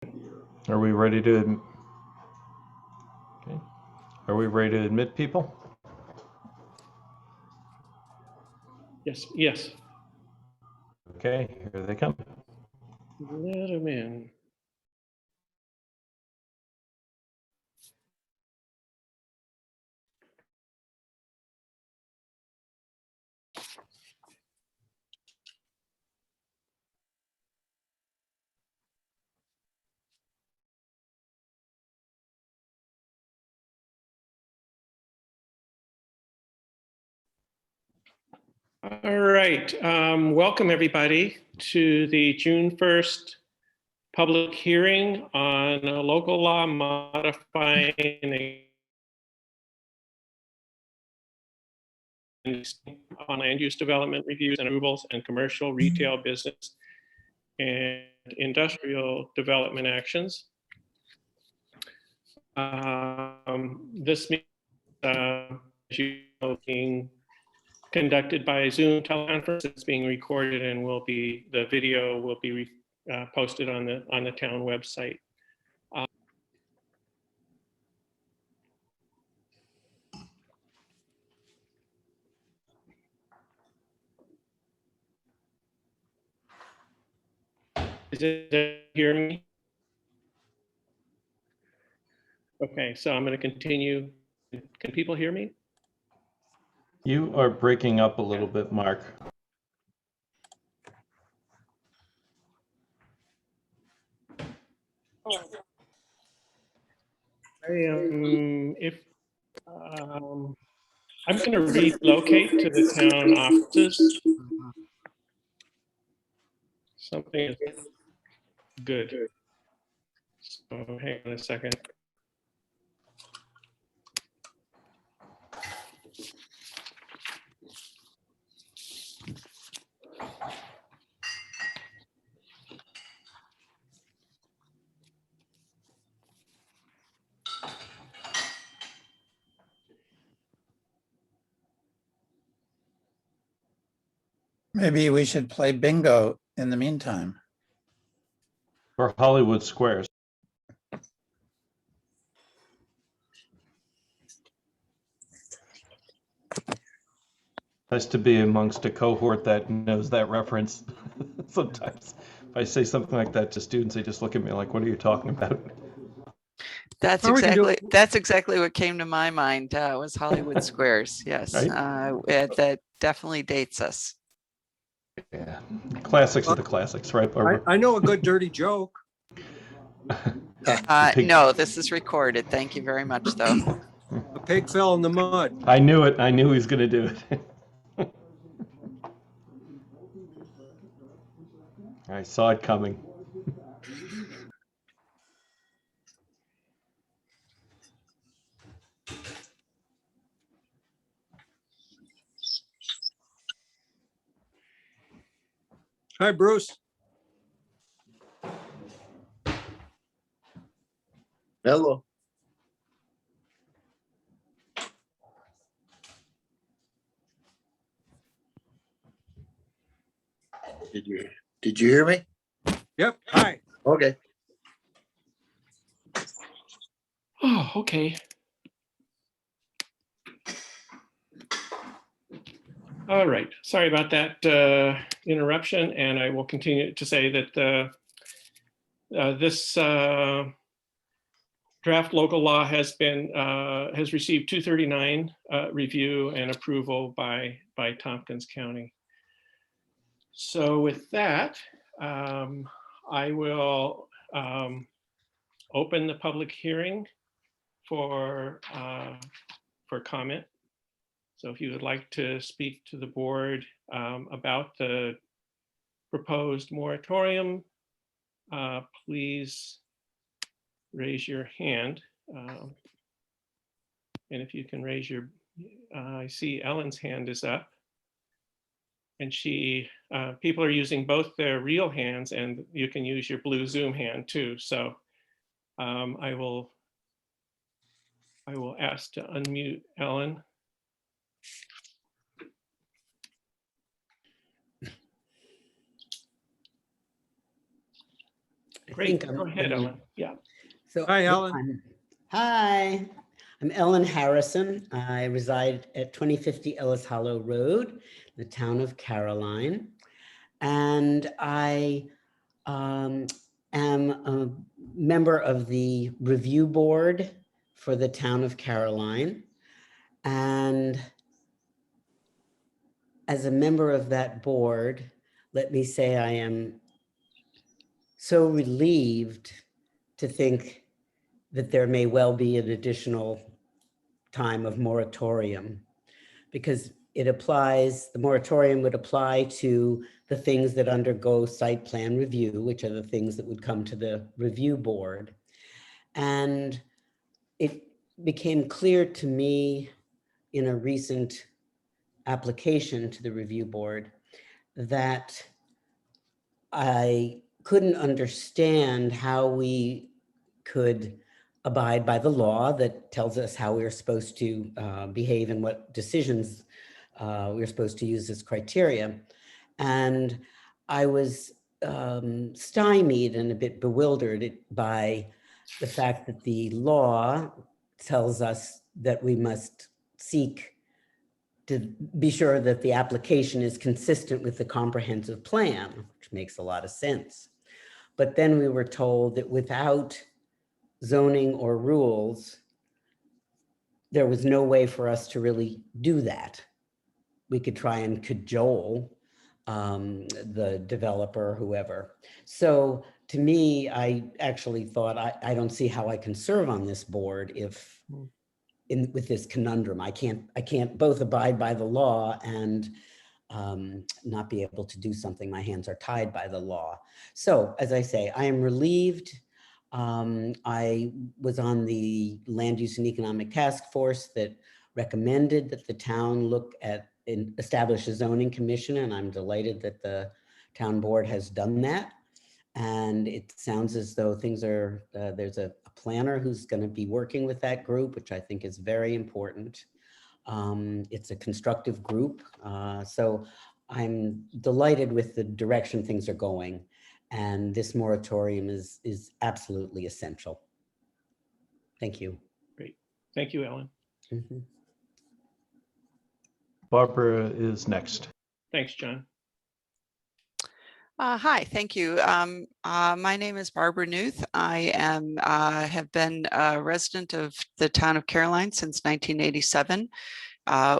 Are we ready to? Okay. Are we ready to admit people? Yes, yes. Okay, here they come. Let them in. All right, welcome everybody to the June 1st public hearing on a local law modifying on land use development reviews and approvals and commercial, retail, business, and industrial development actions. This meeting, as you know, being conducted by Zoom teleconference. It's being recorded and the video will be posted on the town website. Is it hear me? Okay, so I'm going to continue. Can people hear me? You are breaking up a little bit, Mark. I'm going to relocate to the town offices. Something is good. So hang on a second. Maybe we should play bingo in the meantime. Or Hollywood Squares. Nice to be amongst a cohort that knows that reference. Sometimes if I say something like that to students, they just look at me like, what are you talking about? That's exactly what came to my mind, was Hollywood Squares. Yes, right? That definitely dates us. Yeah, classics of the classics, right, Barbara? I know a good dirty joke. No, this is recorded. Thank you very much, though. A pig fell in the mud. I knew it. I knew he was going to do it. I saw it coming. Hi, Bruce. Hello. Did you hear me? Yep. Hi. Okay. Oh, okay. All right. Sorry about that interruption, and I will continue to say that this draft local law has received 239 review and approval by Tompkins County. So with that, I will open the public hearing for comment. So if you would like to speak to the board about the proposed moratorium, please raise your hand. And if you can raise your, I see Ellen's hand is up. And people are using both their real hands, and you can use your blue Zoom hand too. So I will ask to unmute Ellen. I Great, think go ahead, Ellen. Yeah. So, Hi, Ellen. Hi, I'm Ellen Harrison. I reside at 2050 Ellis Hollow Road, the town of Caroline. And I am a member of the review board for the town of Caroline. And as a member of that board, let me say I am so relieved to think that there may well be an additional time of moratorium, because the moratorium would apply to the things that undergo site plan review, which are the things that would come to the review board. And it became clear to me in a recent application to the review board that I couldn't understand how we could abide by the law that tells us how we're supposed to behave and what decisions we're supposed to use as criteria. And I was stymied and a bit bewildered by the fact that the law tells us that we must seek to be sure that the application is consistent with the comprehensive plan, which makes a lot of sense. But then we were told that without zoning or rules, there was no way for us to really do that. We could try and cajole the developer, whoever. So to me, I actually thought, I don't see how I can serve on this board if with this conundrum. I can't both abide by the law and not be able to do something. My hands are tied by the law. So as I say, I am relieved. I was on the Land Use and Economic Task Force that recommended that the town look at and establish a zoning commission, and I'm delighted that the town board has done that. And it sounds as though things are, there's a planner who's going to be working with that group, which I think is very important. It's a constructive group. So I'm delighted with the direction things are going. And this moratorium is absolutely essential. Thank you. Great. Thank you, Ellen. Mhm. Barbara is next. Thanks, John. Hi, thank you. My name is Barbara Newth. I have been a resident of the town of Caroline since 1987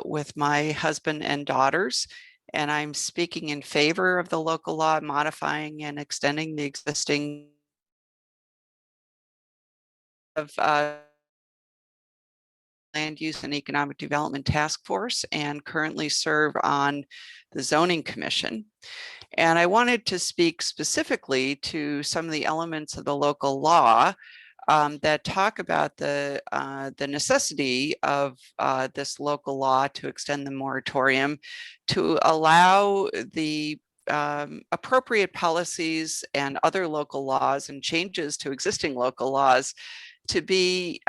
with my husband and daughters. And I'm speaking in favor of the local law modifying and extending the existing of Land Use and Economic Development Task Force and currently serve on the Zoning Commission. And I wanted to speak specifically to some of the elements of the local law that talk about the necessity of this local law to extend the moratorium to allow the appropriate policies and other local laws and changes to existing local laws to be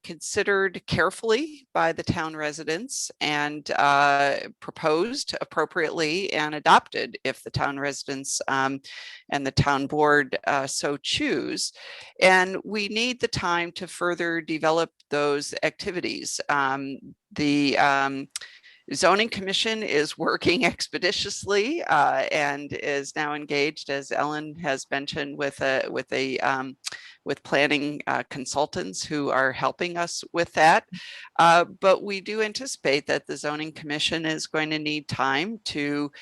considered carefully by the town residents and proposed appropriately and adopted if the town residents and the town board so choose. And we need the time to further develop those activities. The Zoning Commission is working expeditiously and is now engaged, as Ellen has mentioned, with planning consultants who are helping us with that. But we do anticipate that the Zoning Commission is going to need time to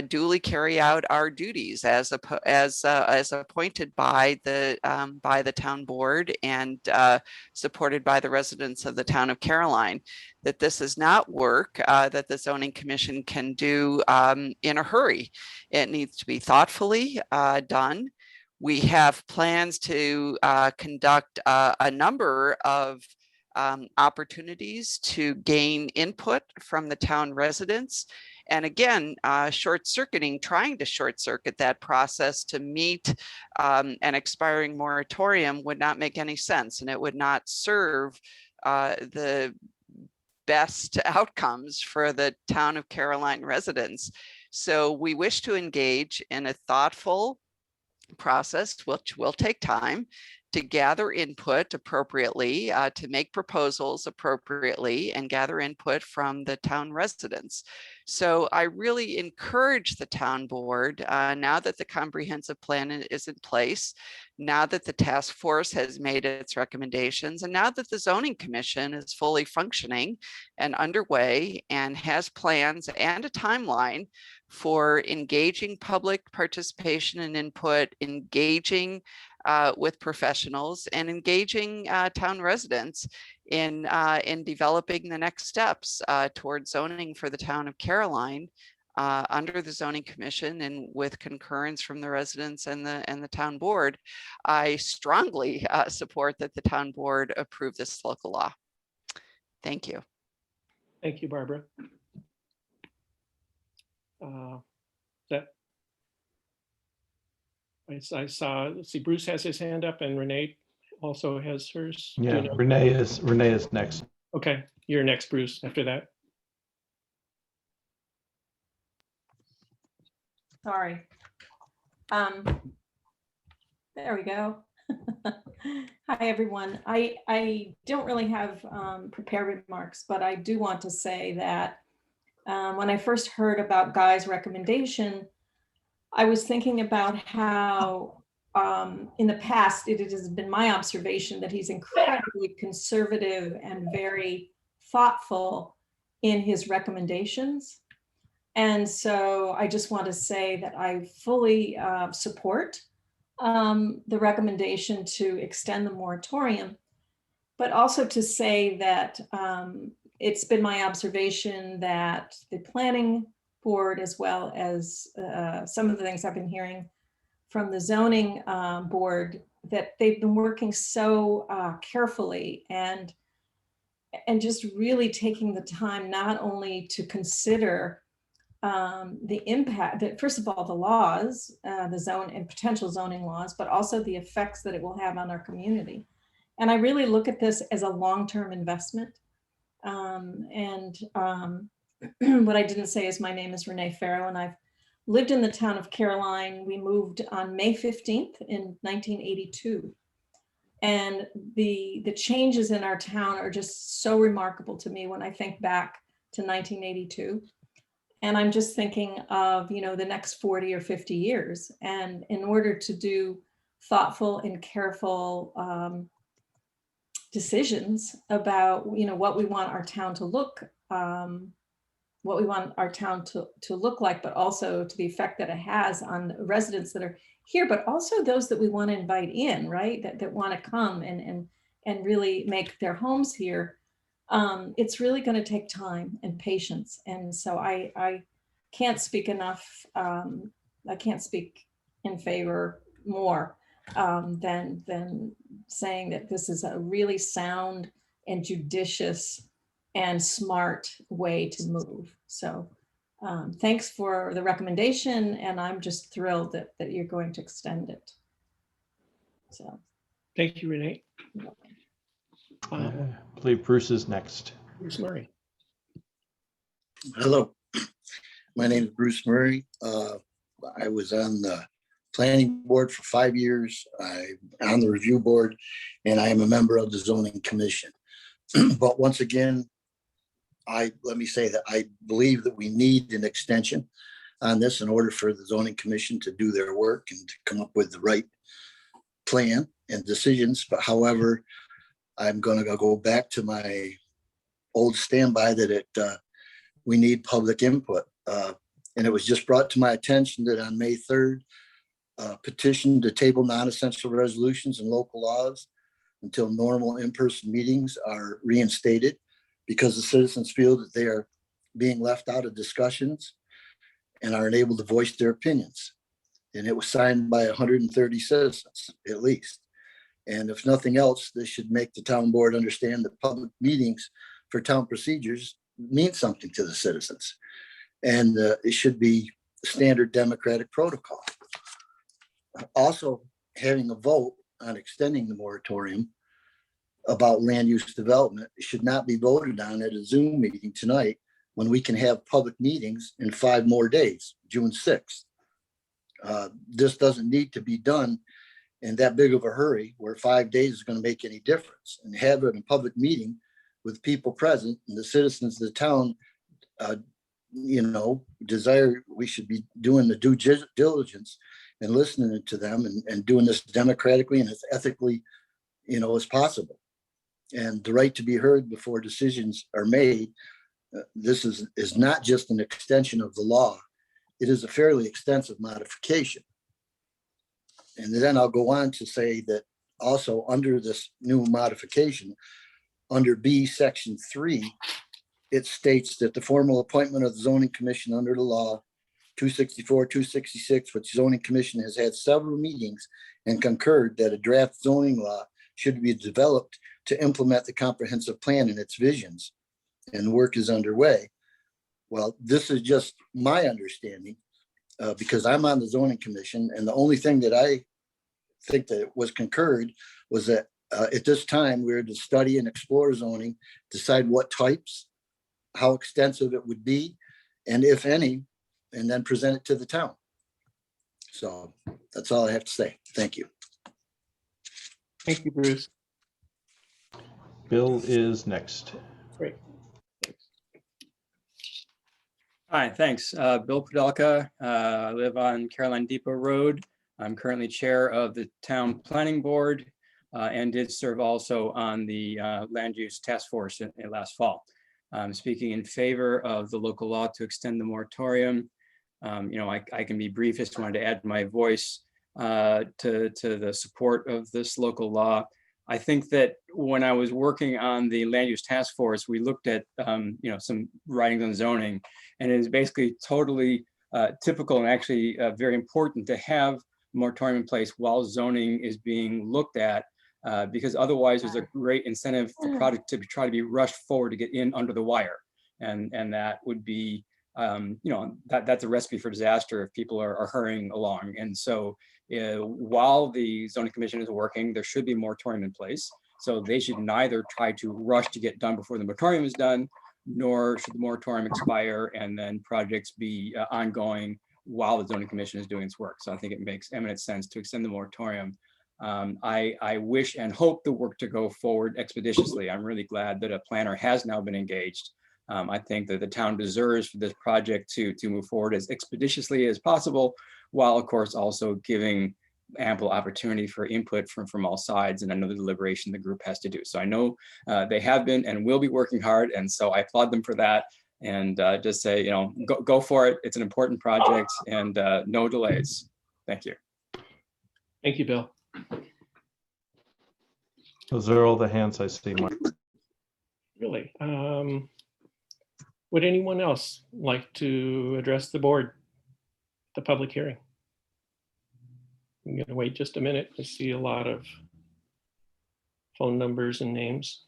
duly carry out our duties as appointed by the town board and supported by the residents of the town of Caroline. That this is not work that the Zoning Commission can do in a hurry. It needs to be thoughtfully done. We have plans to conduct a number of opportunities to gain input from the town residents. And again, trying to short circuit that process to meet an expiring moratorium would not make any sense, and it would not serve the best outcomes for the town of Caroline residents. So we wish to engage in a thoughtful process, which will take time, to gather input appropriately, to make proposals appropriately, and gather input from the town residents. So I really encourage the town board, now that the comprehensive plan is in place, now that the task force has made its recommendations, and now that the zoning commission is fully functioning and underway and has plans and a timeline for engaging public participation and input, engaging with professionals, and engaging town residents in developing the next steps towards zoning for the town of Caroline under the zoning commission, and with concurrence from the residents and the town board. I strongly support that the town board approve this local law. Thank you. Thank you, Barbara. That I saw, let's see, Bruce has his hand up and Renee also has hers. Do you Yeah, know? Renee is next. Okay, you're next, Bruce, after that. Sorry. There we go. Hi, everyone. I don't really have prepared remarks, but I do want to say that when I first heard about Guy's recommendation, I was thinking about how in the past, it has been my observation that he's incredibly conservative and very thoughtful in his recommendations. And so I just want to say that I fully support the recommendation to extend the moratorium, but also to say that it's been my observation that the planning board, as well as some of the things I've been hearing from the zoning board, that they've been working so carefully and just really taking the time not only to consider the impact that, first of all, the laws, the zone and potential zoning laws, but also the effects that it will have on our community. And I really look at this as a long-term investment. What I didn't say is my name is Renee Farrow, and I've lived in the town of Caroline. We moved on May 15th in 1982. And the changes in our town are just so remarkable to me when I think back to 1982. And I'm just thinking of, you know, the next 40 or 50 years. And in order to do thoughtful and careful decisions about, you know, what we want our town to look, what we want our town to look like, but also to the effect that it has on residents that are here, but also those that we want to invite in, right? That want to come and really make their homes here. It's really going to take time and patience. And so I can't speak enough. I can't speak in favor more than saying that this is a really sound and judicious and smart way to move. So thanks for the recommendation. And I'm just thrilled that you're going to extend it. So. Thank you, Renee. I believe Bruce is next. Bruce Murray. Hello, my name is Bruce Murray. I was on the planning board for 5 years. I'm on the review board, and I am a member of the zoning commission. But once again, let me say that I believe that we need an extension on this in order for the zoning commission to do their work and to come up with the right plan and decisions. But however, I'm going to go back to my old standby that we need public input. And it was just brought to my attention that on May 3rd, petition to table non-essential resolutions and local laws until normal in-person meetings are reinstated, because the citizens feel that they are being left out of discussions and are unable to voice their opinions. And it was signed by 130 citizens at least. And if nothing else, this should make the town board understand that public meetings for town procedures mean something to the citizens. And it should be standard democratic protocol. Also, having a vote on extending the moratorium about land use development should not be voted on at a Zoom meeting tonight when we can have public meetings in 5 more days, June 6th. This doesn't need to be done in that big of a hurry where 5 days is going to make any difference, and have it in a public meeting with people present and the citizens of the town, desire we should be doing the due diligence and listening to them and doing this democratically and as ethically, as possible. And the right to be heard before decisions are made. This is not just an extension of the law. It is a fairly extensive modification. And then I'll go on to say that also under this new modification, under B, section 3, it states that the formal appointment of the zoning commission under the law 264, 266, which zoning commission has had several meetings and concurred that a draft zoning law should be developed to implement the comprehensive plan and its visions, and work is underway. Well, this is just my understanding because I'm on the zoning commission, and the only thing that I think that was concurred was that at this time we were to study and explore zoning, decide what types, how extensive it would be, and if any, and then present it to the town. So that's all I have to say. Thank you. Thank you, Bruce. Bill is next. Great. Hi, thanks. Bill Podolka. I live on Caroline Depot Road. I'm currently chair of the town planning board and did serve also on the land use task force in last fall. I'm speaking in favor of the local law to extend the moratorium. I can be brief. Just wanted to add my voice to the support of this local law. I think that when I was working on the land use task force, we looked at some writings on zoning, and it is basically totally typical and actually very important to have moratorium in place while zoning is being looked at, because otherwise there's a great incentive for project to try to be rushed forward to get in under the wire, and that would be that's a recipe for disaster if people are hurrying along. And so while the zoning commission is working, there should be a moratorium in place. So they should neither try to rush to get done before the moratorium is done, nor should the moratorium expire and then projects be ongoing while the zoning commission is doing its work. So I think it makes eminent sense to extend the moratorium. I wish and hope the work to go forward expeditiously. I'm really glad that a planner has now been engaged. I think that the town deserves for this project to move forward as expeditiously as possible, while of course also giving ample opportunity for input from all sides and another deliberation the group has to do. So I know they have been and will be working hard, and so I applaud them for that. And just say, go for it. It's an important project, and no delays. Thank you. Thank you, Bill. Those are all the hands I see, Mike. Really. Would anyone else like to address the board, the public hearing? I'm going to wait just a minute. I see a lot of phone numbers and names.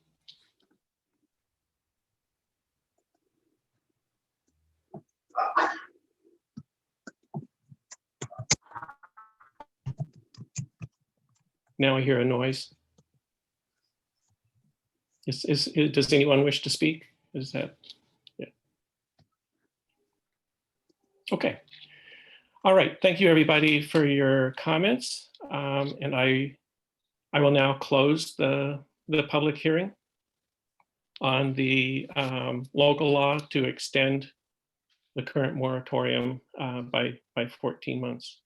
Now I hear a noise. Does anyone wish to speak? Is that, yeah. Okay. All right. Thank you, everybody, for your comments. And I will now close the public hearing on the local law to extend the current moratorium by 14 months.